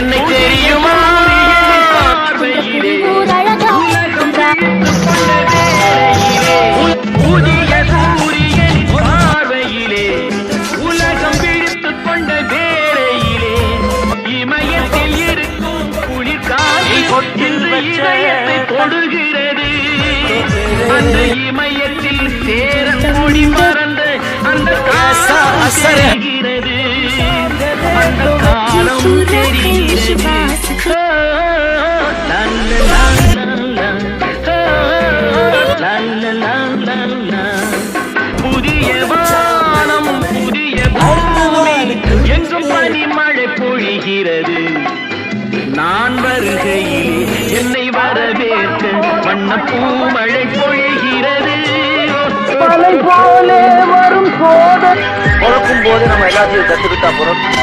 என்னை தெரியுமா புதிய சூரியன் பார்வையிலே உலகம் பிடித்துக் கொண்ட வேளையிலே இமயத்தில் இருக்கும் குளிர்காலை இதயத்தை தொடுகிறது. அந்த இமயத்தில் சேரன் மொழி மறந்த அந்த காலம் தெரிகிறது. அந்த காலம் தெரிகிறது. புதிய வானம் புதிய பூமி எங்கும் பனிமழை பொழிகிறது. நான் வருகையில் என்னை வரவேற்க வண்ண பூமழை பொழிகிறது. மலை போலே வரும் சோதனை பிறக்கும் போது நம்ம எல்லாத்தையும் கத்துக்கிட்டா பிறக்கும்.